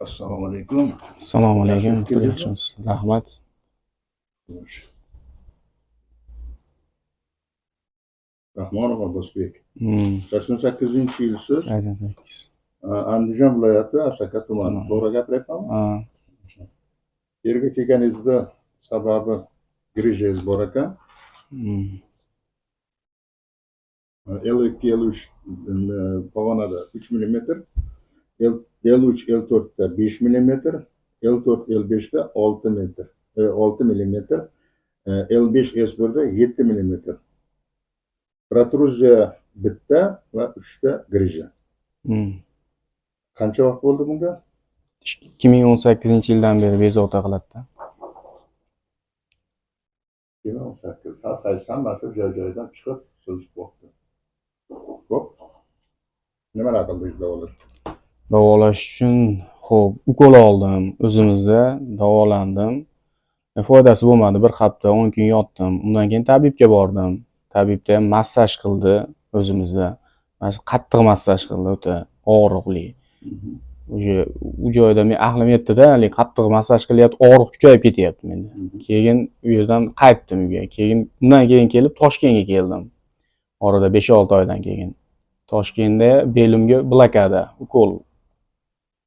Assalomu alaykum. Assalomu alaykum. Yaxshi keldingizmi? Yaxshimisiz? Rahmat. Rahmonov Abbosbek. Hmm. 88-yilsiz. 88. Andijon viloyati Asaka tumani. To'g'ri gapiryapmanmi? Ha. Yerga kelganingizda sababi grijangiz bor ekan. L2, L3 pog'onada 3 mm, L3, L4da 5 mm, L4, L5da 6 metr, 6 mm, L5, S1da 7 mm. Protruziya bitta va 3ta grija. Qancha vaqt bo'ldi bunga? 2018-yildan beri bezovta qiladi. 2018. Har hammasi joy-joyidan chiqib, silib qo'ydi. Xo'p. Nimalar qildingiz davolash? Davolash uchun xo'p, ukol oldim, o'zimizda davolandim. Foydasi bo'lmadi. Bir hafta 10 kun yotdim. Undan keyin tabibga bordim. Tabibda ham massaj qildi o'zimizda. Mana shu qattiq massaj qildi, o'ta og'riqli. U joyda men aqlim yetdi-da, qattiq massaj qilyapti, og'riq kuchayib ketyapti menda. Keyin u yerdan qaytdim uyga. Undan keyin kelib Toshkentga keldim. Orada 5-6 oydan keyin. Toshkentda belimga blokada ukol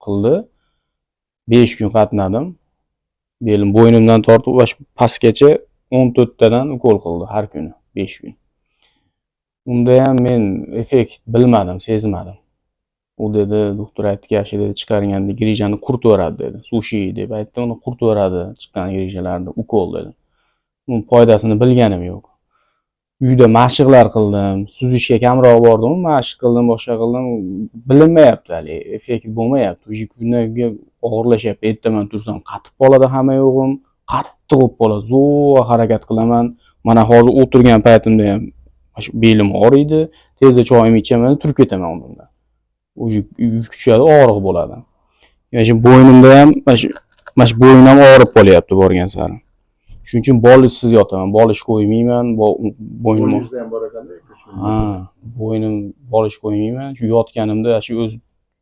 qildi. 5 kun qatnadim. Belim bo'ynimdan tortib va pastgacha 14 tadan ukol qildi har kuni 5 kun. Unda ham men effekt bilmadim, sezmadim. U dedi, doktor aytdi, yaxshi dedi, chiqarganda grijani quritib yuboradi dedi. Sushi deb aytdi, uni quritib yuboradi, chiqqan grijalarni ukol dedi. Uning foydasini bilganim yo'q. Uyda mashqlar qildim, suzishga kamroq bordim, mashq qildim, boshqa qildim, bilinmayapti hali, effekt bo'lmayapti. O'sha kunlarga og'irlashyapti. Ertaman tursam qatib qoladi hamma yo'g'im, qattiq bo'lib qoladi. Zo'r harakat qilaman. Mana hozir o'tirgan paytimda ham shu belim og'riydi. Tezda choyimni ichaman, turib ketaman undan. O'sha kuchadi, og'riq bo'ladi. Yana shu bo'ynimda ham mana shu bo'ynim ham og'rib qolyapti borgan sari. Shuning uchun bolishsiz yotaman, bolish qo'ymayman, bo'ynim ham bor ekanda. Ha, bo'ynim bolish qo'ymayman. Shu yotganimda shu o'z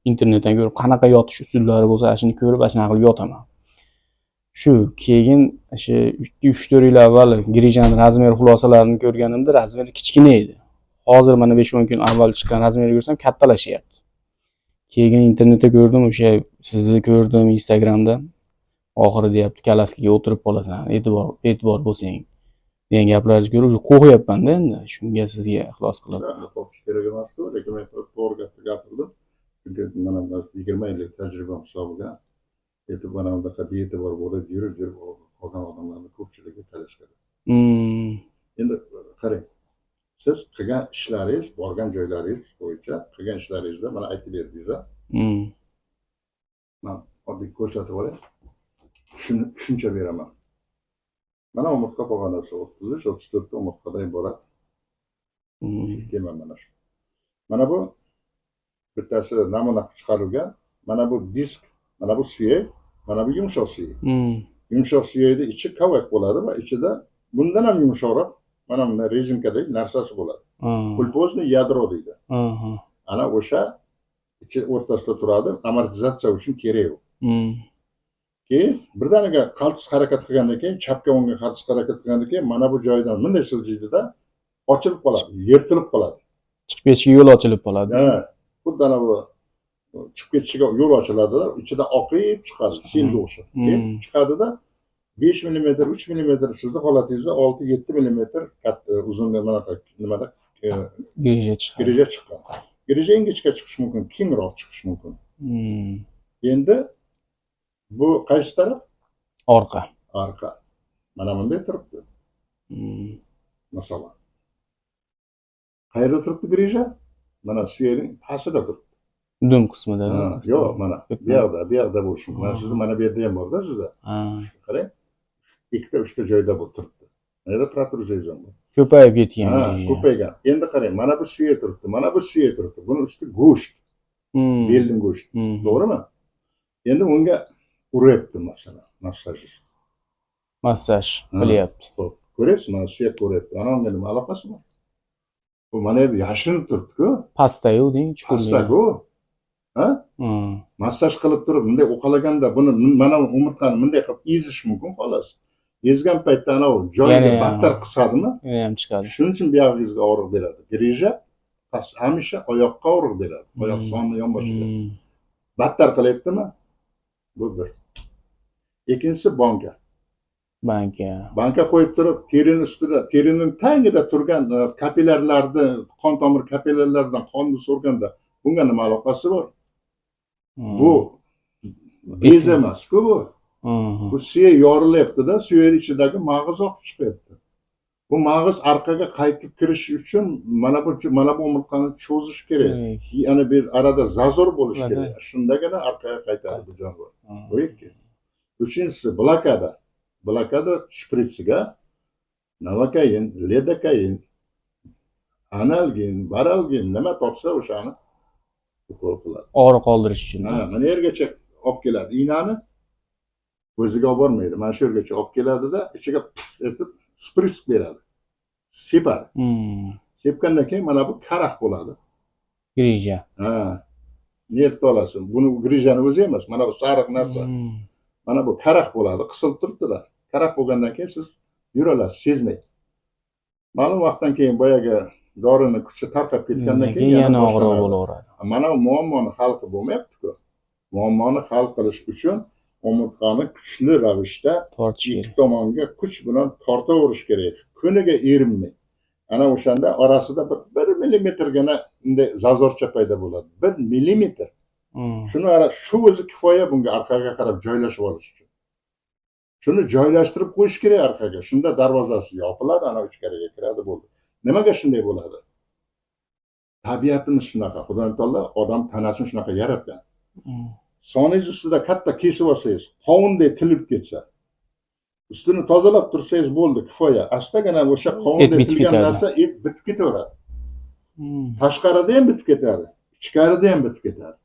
internetdan ko'rib, qanaqa yotish usullari bo'lsa, shuni ko'rib, shunaqa qilib yotaman. Shu keyin shu 3-4 yil avval grijaning razmeri xulosalarini ko'rganimda razmeri kichkina edi. Hozir mana 5-10 kun avval chiqqan razmerni ko'rsam kattalashyapti. Keyin internetda ko'rdim, o'sha sizni ko'rdim Instagramda. Oxiri deyapti, kalaskaga o'tirib qolasan, e'tibor bo'lsang degan gaplaringizni ko'rib qo'rqyapman-da endi. Shunga sizga ixlos qilib. Qo'rqish kerak emas-ku, lekin men to'g'ri gapirdim. Chunki mana 20 yillik tajribam hisobiga mana bunaqa bee'tibor bo'lib yurib qolgan odamlarning ko'pchiligi kalaskada. Endi qarang, siz qilgan ishlaringiz, borgan joylaringiz bo'yicha qilgan ishlaringizda mana aytib berdingiz-a? Men oddiy ko'rsatib olay. Tushuncha beraman. Mana umurtqa pog'onasi 33-34 ta umurtqadan iborat sistema mana shu. Mana bu bittasi namuna chiqarilgan. Mana bu disk, mana bu suyak, mana bu yumshoq suyak. Yumshoq suyakning ichi kavak bo'ladi va ichida bundan ham yumshoqroq mana bunday rezinkadek narsasi bo'ladi. Pulpozni yadro deydi. Ana o'sha ichi o'rtasida turadi, amortizatsiya uchun kerak u. Keyin birdaniga qaltis harakat qilgandan keyin, chapga o'ngga qaltis harakat qilgandan keyin mana bu joydan bunday siljiydi-da, ochilib qoladi, yirtilib qoladi. Chiqib ketishiga yo'l ochilib qoladi. Ha, xuddi ana bu chiqib ketishiga yo'l ochiladi-da, ichidan oqib chiqadi, selga o'xshab. Keyin chiqadi-da, 5 mm, 3 mm sizni holatingizda 6-7 mm katta uzunlik bunaqa nimada grija chiqqan. Grija ingichka chiqishi mumkin, kengroq chiqishi mumkin. Endi bu qaysi taraf? Orqa. Mana bunday turibdi. Masalan. Qayerda turibdi grija? Mana suyakning pastida turibdi. Dum qismida. Yo'q, mana bu yerda bo'lishi mumkin. Mana sizda mana bu yerda ham bor-da sizda. Qarang. 2-3 joyda bu turibdi. Mana protruziyangiz ham bor. Ko'payib ketgan. Ko'paygan. Endi qarang, mana bu suyak turibdi, mana bu suyak turibdi. Buning usti go'sht. Belning go'shti. To'g'rimi? Endi unga uryapti masalan, massajist. Massaj qilyapti. Ko'ryapsiz, mana suyak ko'ryapti. Ana unga nima aloqasi bor? Bu mana yerda yashirinib turibdi-ku. Pastda-yu deng, Pastda-ku. Ha? Massaj qilib turib, bunday uqalaganda buni mana umurtqani bunday qilib ezish mumkin xolos. Ezgan paytda ana joyiga battar qisqadimi? Yana ham chiqadi. Shuning uchun buyog'ingizga og'riq beradi. Grija hamisha oyoqqa og'riq beradi. Oyoq soni yonboshiga. Battar qilyaptimi? Bu bir. Ikkinchisi banka. Banka qo'yib turib, terining ustida, terining tagida turgan kapillarlarni, qon tomir kapillarlaridan qonni so'rganda bunga nima aloqasi bor? Bu bez emas-ku bu. Bu suyak yorilyapti-da, suyak ichidagi mag'iz oqib chiqyapti. Bu mag'iz orqaga qaytib kirish uchun mana bu umurtqani cho'zish kerak. Yana bir arada zazor bo'lish kerak. Shundagina orqaga qaytadi bu jonivor. Bu ikki. Uchinchisi blokada. Blokada shpritsiga navakain, lidokain, analgin, baralgin nima topsa o'shani ukol qiladi. Og'riq qoldirish uchun. Ha, mana yergacha olib keladi iynani. O'ziga olib bormaydi. Mana shu yergacha olib keladida, ichiga pis etib sprits beradi. Sepadi. Sepgandan keyin mana bu karax bo'ladi. Grija. Ha. Neft olasin. Buni grijani o'zi emas, mana bu sariq narsa. Mana bu karax bo'ladi, qisilib turibdi-da. Karax bo'lgandan keyin siz yura olasiz, sezmaysiz. Ma'lum vaqtdan keyin boyaga dorini kuchi tarqab ketgandan keyin yana og'riq bo'laveradi. Mana bu muammoni hal qilib bo'lmayapti-ku. Muammoni hal qilish uchun umurtqani kuchli ravishda ikki tomonga kuch bilan tortaverish kerak. Kuniga erinmay. Ana o'shanda orasida 1 millimetrgina bunday zazorcha paydo bo'ladi. 1 millimetr. Shuni shu o'zi kifoya bunga orqaga qarab joylashib olish uchun. Shuni joylashtirib qo'yish kerak orqaga. Shunda darvozasi yopiladi, ana ichkariga kiradi bo'ldi. Nimaga shunday bo'ladi? Tabiatimiz shunaqa. Xudoy taolo odam tanasini shunaqa yaratgan. Soningiz ustida katta kesib olsangiz, qovunday tilib ketsa, ustini tozalab tursangiz bo'ldi, kifoya. Astagina o'sha qovunday tilgan narsa et bitib ketaveradi. Tashqarida ham bitib ketadi, ichkarida ham bitib ketadi.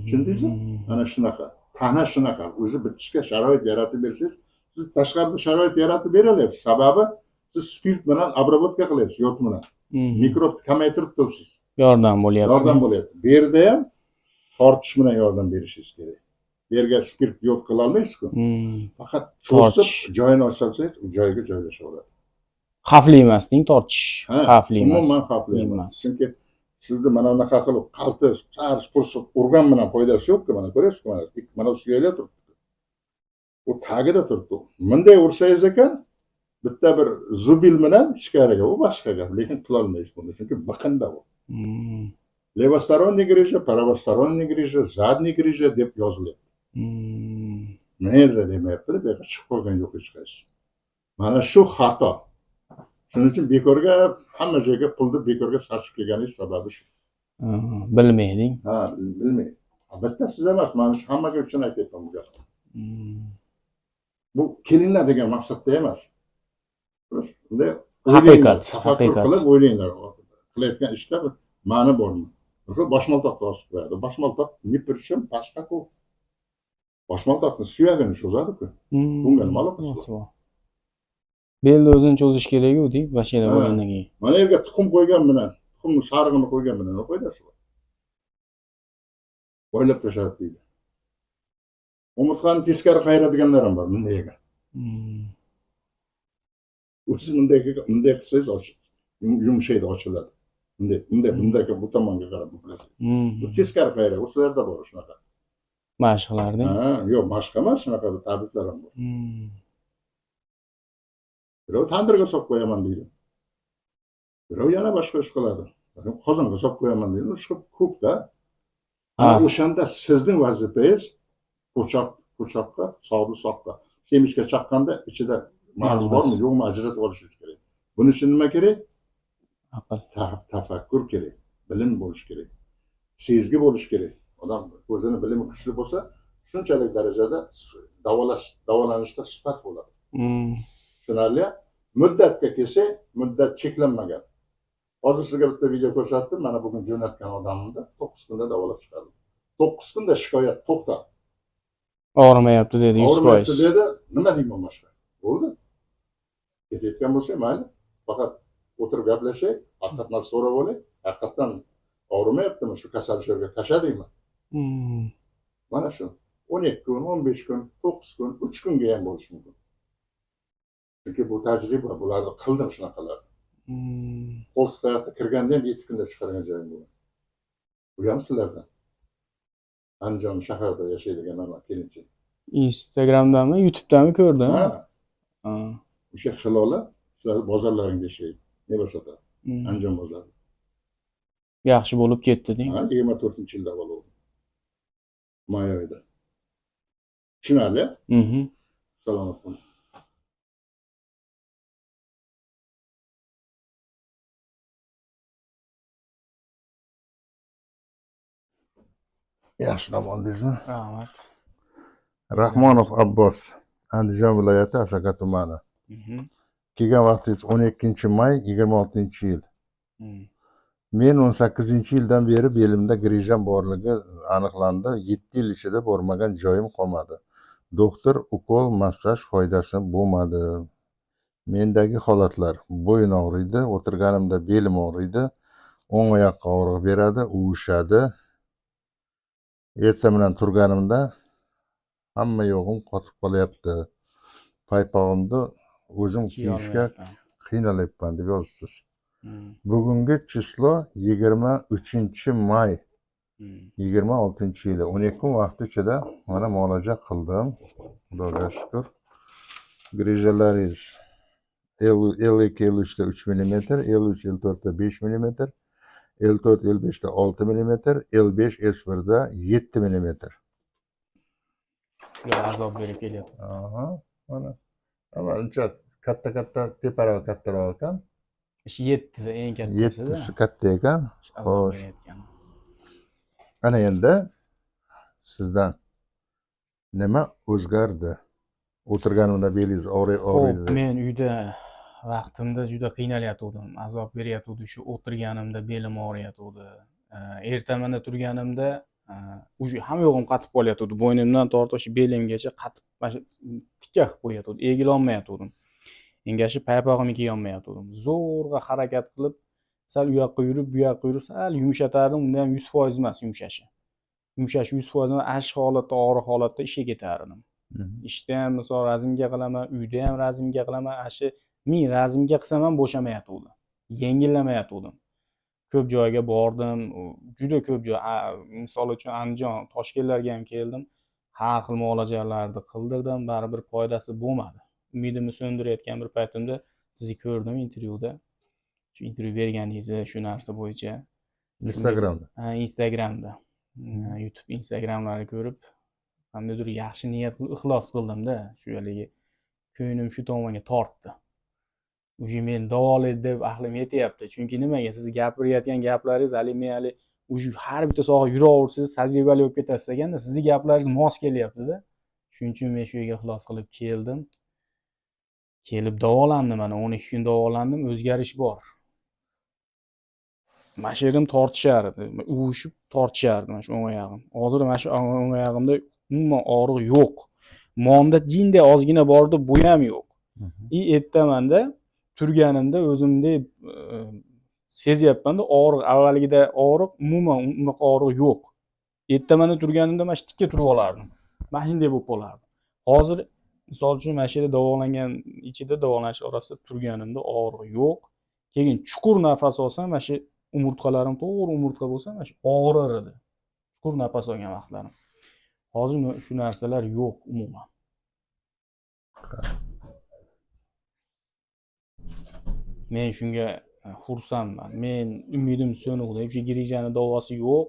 Tushundingizmi? Ana shunaqa. Tana shunaqa. O'zi bitishga sharoit yaratib bersangiz, siz tashqarida sharoit yaratib beralyapsiz. Sababi siz spirt bilan obработка qilyapsiz, yod bilan. Mikrobni kamaytirib turibsiz. Yordam bo'lyapti. Yordam bo'lyapti. Bu yerda ham tortish bilan yordam berishingiz kerak. Bu yerga spirt yod qila olmaysiz-ku. Faqat cho'sib, joyini ochsangiz, u joyiga joylashaveradi. Xavfli emas, deng, tortish. Xavfli emas. Umuman xavfli emas. Chunki sizni mana bunaqa qilib qaltis, tars pursib urgan bilan foydasi yo'q-ku, mana ko'ryapsizku, mana suyaklar turibdi. U tagida turibdi. Bunday ursangiz ekan, bitta bir zubil bilan ichkariga, u boshqa gap, lekin qila olmaysiz buni, chunki biqinda u. Levostoronniy grija, pravostoronniy grija, zadniy grija deb yozilyapti. Nerede demayapti, bu yerga chiqib qolgan yo'q hech qaysi. Mana shu xato. Shuning uchun bekorga hamma joyga pulni bekorga sarflab kelganish sababi shu. Bilmayding. Ha, bilmaydi. Albatta siz emas, mana shu hammaga uchun aytyapman bu gapni. Bu kelinglar degan maqsadda emas. Bunday haqiqat, tafakkur qilib o'ylanglar. Qilayotgan ishda bir ma'ni bormi? Boshmaltoqni osib qo'yadi. Boshmaltoq ni prичем pastda-ku. Boshmaltoqni suyagini cho'zadi-ku. Bunga nima aloqasi bor? Belni o'zini cho'zish kerak-ku, deb, bashara bo'lgandan keyin. Mana yerga tuxum qo'ygan bilan, tuxumni sarig'ini qo'ygan bilan nima foydasi bor? O'ylab tashlab deydi. Umurtqani teskari qayradiganlar ham bor, bunday ekan. O'zi bunday qilsangiz yumshaydi, ochiladi. Bunday bu tomonga qarab buklasangiz. Bu teskari qayra, o'slarda bor shunaqa. Mashqlarda? Ha, yo'q, mashq emas, shunaqa tabletlar ham bor. Birov tandirga solib qo'yaman deydi. Birov yana boshqa ish qiladi. Qozonga solib qo'yaman deydi. Shu ko'p-da. Ana o'shanda sizning vazifangiz po'choqqa, sog'ni soqqa. Semishga chaqqanda ichida mag'iz bormi, yo'qmi ajratib olishingiz kerak. Buning uchun nima kerak? Aql. Tafakkur kerak, bilim bo'lish kerak. Sezgi bo'lish kerak. Odam o'zini bilimi kuchli bo'lsa, shunchalik darajada davolanishda sifat bo'ladi. Tushunarli? Muddatga kelsa, muddat cheklanmagan. Hozir sizga bitta video ko'rsatdim, mana bugun jo'natgan odamimda 9 kunda davolab chiqardim. 9 kunda shikoyat to'xtab. Og'rimayapti dedi, 100%. Og'rimayapti dedi, nima deyman boshqa? Bo'ldi. Ketayotgan bo'lsa, mayli. Faqat o'tirib gaplashing, haqiqatni so'rab oling. Haqiqatdan Og'rimayaptimi shu kasal shuga tashladingmi? Hmm. Mana shu 12 kun, 15 kun, 9 kun, 3 kunga ham bo'lishi mumkin. Chunki bu tajriba, bularni qildim shunaqalar. Hmm. Polsk hayotga kirganda ham 7 kunda chiqargan joyim bo'lgan. Bu ham sizlardan. Andijon shaharda yashaydigan mana kelinchak. Instagramdami, YouTube'dami ko'rdim. Ha, Ha. o'sha Hilola sizlar bozorlaringda ishlaydi. Nima sotadi? Hmm. Andijon bozorida. Yaxshi bo'lib ketdi deng. Ha, 24-yilda avval oldim. May oyida. Tushunarli? Mhm. Salomat bo'ling. Yaxshi dam oldingizmi? Rahmat. Rahmonov Abbos, Andijon viloyati Asaka tumani. Mhm. Kelgan vaqtingiz 12-may 26-yil. Hmm. Men 18-yildan beri belimda grijam borligi aniqlandi. 7 yil ichida bormagan joyim qolmadi. Doktor ukol, massaj foydasi bo'lmadi. Mendagi holatlar: bo'yin og'riydi, o'tirganimda belim og'riydi, o'ng oyoqqa og'riq beradi, uvishadi. Erta bilan turganimda hamma yo'g'im qotib qolyapti. Paypog'imni o'zim kiyishga Kiyolmayapman. qiynalyapman deb yozibsiz. Hmm. Bugungi chislo 23-may Hmm. 26-yili. 12 kun vaqt ichida mana muolaja qildim. Xudoga shukr. Grijalaringiz L2, L3 da 3 mm, L3, L4 da 5 mm, L4, L5 da 6 mm, L5, S1 da 7 mm. Shular azob berib kelyapti. Aha, mana. Ama uncha katta teparoq kattaroq ekan. Ish 7 eng kattasida. 7si katta ekan. Azob Xo'sh. berayotgan. Ana endi sizdan nima o'zgardi? O'tirganimda belingiz Xo'p, og'riydi. men uyda vaqtimda juda qiynalayotgandim. Azob beryotgandi shu o'tirganimda belim og'riyotgandi. Ertamanda turganimda уже hamma yo'g'im qatib qolyotgandi. Bo'ynimdan tortib shu belimgacha qatib mana tikka qilib qo'yayotgandi. Egilolmayotgandim. Engashi paypog'imni kiyolmayotgandim. Zo'rg'a harakat qilib, sal u yoqqa yurib, bu yoqqa yurib, sal yumshatardim. Unda ham 100% emas yumshashi. Yumshashi 100% emas, ash holatda, og'riq holatda ishga ketardim. Ishda ham misol razmga qilaman, uyda ham razmga qilaman. Ashi men razmga qilsam ham bo'shamayotgandi. Yengillamayotgandim. Ko'p joyga bordim, juda ko'p joy, misol uchun Andijon, Toshkentlarga ham keldim. Har xil muolajalarni qildirdim, baribir foydasi bo'lmadi. Umidimni so'ndirayotgan bir paytimda sizni ko'rdim intervyuda. Shu intervyu berganingizni shu narsa bo'yicha. Instagramda. Ha, Instagramda. YouTube, Instagramlarni ko'rib, qandaydir yaxshi niyat qilib ixlos qildim-da, shu haligi ko'nglim shu tomonga tortdi. Уже men davolaydi deb aqlim yetyapti. Chunki nimaga siz gapirayotgan gaplaringiz hali men hali уже har bitta soha yuraversangiz tajribali bo'lib ketasiz ekanda, sizni gaplaringiz mos kelyapti-da. Shuning uchun men shu yerga ixlos qilib keldim. Kelib davolandim, mana 12 kun davolandim, o'zgarish bor. Mana shu yerim tortishardi, uvishib tortishardi mana shu o'ng oyog'im. Hozir mana shu o'ng oyog'imda umuman og'riq yo'q. Monda jinday ozgina bordi, bu ham yo'q. Ertamanda turganimda o'zimda sezyapman-da, og'riq, avvalgida og'riq, umuman unaqa og'riq yo'q. Ertamanda turganimda mana shu tikka turib olardim. Mana shunday bo'lib qolardi. Hozir misol uchun mana shu yerda davolangan ichida davolanish orasida turganimda og'riq yo'q. Keyin chuqur nafas olsam, mana shu umurtqalarim to'g'ri umurtqa bo'lsa, mana shu og'rir edi. Chuqur nafas olgan vaqtlarim. Hozir shu narsalar yo'q umuman. Men shunga xursandman. Men umidim so'nug'di. Shu grijani davosi yo'q.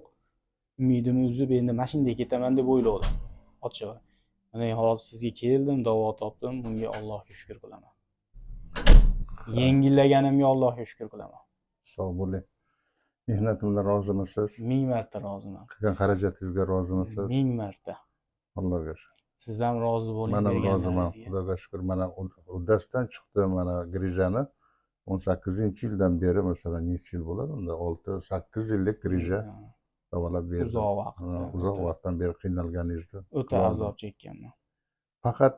Umidimni uzib endi mana shunday ketaman deb o'yladim. Ochig'i. Mana hozir sizga keldim, davo topdim. Bunga Allohga shukr qilaman. Yengillaganimga Allohga shukr qilaman. Sog' bo'ling. Mehnatimdan rozimisiz? 1000 marta roziman. Qilgan xarajatingizga rozimisiz? 1000 marta. Allohga shukr. Siz ham rozi bo'ling Men ham roziman. berganlaringizga. Xudoga shukr. Mana uddasidan chiqdi mana grijani 18-yildan beri masalan necha yil bo'ladi? Unda 6-8 yillik grija davolab berdi. Uzoq vaqt. Uzoq vaqtdan beri qiynalganingizni. O'ta azob chekkanman. Faqat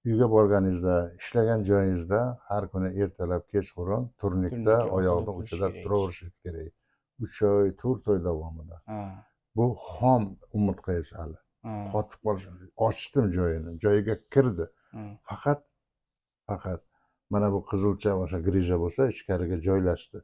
uyga borganingizda, ishlagan joyingizda har kuni ertalab kechqurun turnikda Turnikka oyoqni osilib uchida turish kerak. turaverishingiz kerak. 3 oy 4 oy davomida. Ha. Bu xom umurtqa esa hali Ha. qotib qolish. Ochdim joyini, joyiga kirdi. Ha. Faqat mana bu qizilcha o'sha grija bo'lsa ichkariga joylashdi.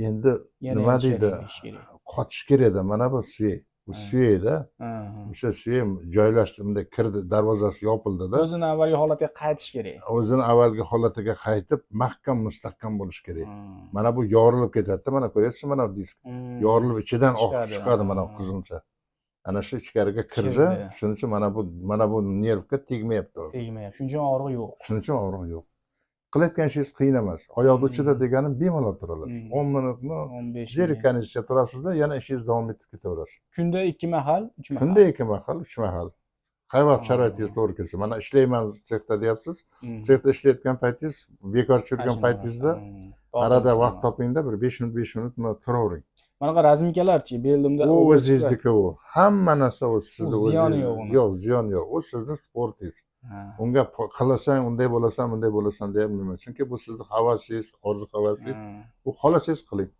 Endi Yana nima ichkariga deydi? kirish kerak. Qotish kerak edi. Mana bu suyay. Bu suyayda. Ha. O'sha suyay joylashdi, bunday kirdi, darvozasi yopildi-da. O'zini avvalgi holatiga qaytish kerak. O'zini avvalgi holatiga qaytib, mahkam, mustahkam bo'lish kerak. Ha. Mana bu yorilib ketadi. Mana ko'ryapsizmi, mana bu disk. Yorilib ichidan oqib Chiqadi. chiqadi mana bu qizilcha. Ana shu ichkariga kirdi. Kirdi. Shuning uchun mana bu nervga tegmayapti hozir. Tegmayapti. Shuning uchun og'riq yo'q. Shuning uchun og'riq yo'q. Qilayotgan ishingiz qiyin emas. Oyoq uchida deganim bemalol tura olasiz. 10 minutmi 15 minut. zerikkanicha turasizda, yana ishingizni davom etib ketaverasiz. Kunda 2 mahal, 3 mahal. Kunda 2 mahal, 3 mahal. Qay vaqt sharoitingiz to'g'ri kelsa. Mana ishlayman sexda deyapsiz. Sexda ishlayotgan paytingiz, bekor yurgan paytingizda arada vaqt topingda bir 5 minut turavering. Manaqa razmikalarchi, beldimda U o'zingizniki u. Hamma narsa u sizni U ziyoni yo'q uni. Yo'q, ziyon yo'q. U sizni sportingiz. Unga qilasang, unday bo'lasan, bunday bo'lasan deya nima? Chunki bu sizni havasingiz, orzu-havasingiz. U xohlasangiz qiling.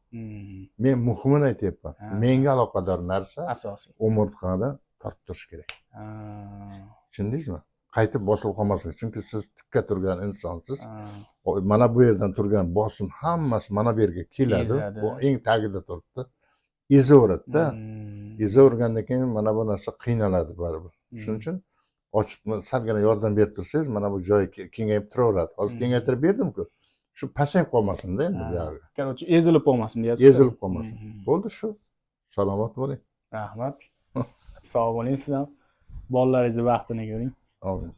Men muhimini aytyapman. Menga aloqador narsa asosiy. umurtqani tortib turish kerak. Tushundingizmi? Qaytib bosilib qolmasin. Chunki siz tikka turgan insonsiz. Mana bu yerdan turgan bosim hammasi mana bu yerga keladi. Bu eng tagida turibdi. Ezaveradida. Ezavergandan keyin mana bu narsa qiynaladi baribir. Shuning uchun ochib salgina yordam berib tursangiz, mana bu joy kengayib turaveradi. Hozir kengaytirib berdim-ku. Shu pasayib qolmasin-da endi bu yerga. Короче, ezilib qolmasin deyapsiz. Ezilib qolmasin. Bo'ldi shu. Salomat bo'ling. Rahmat. Sog' bo'ling siz ham. Bolalaringizni vaqtini ko'ring. Amin.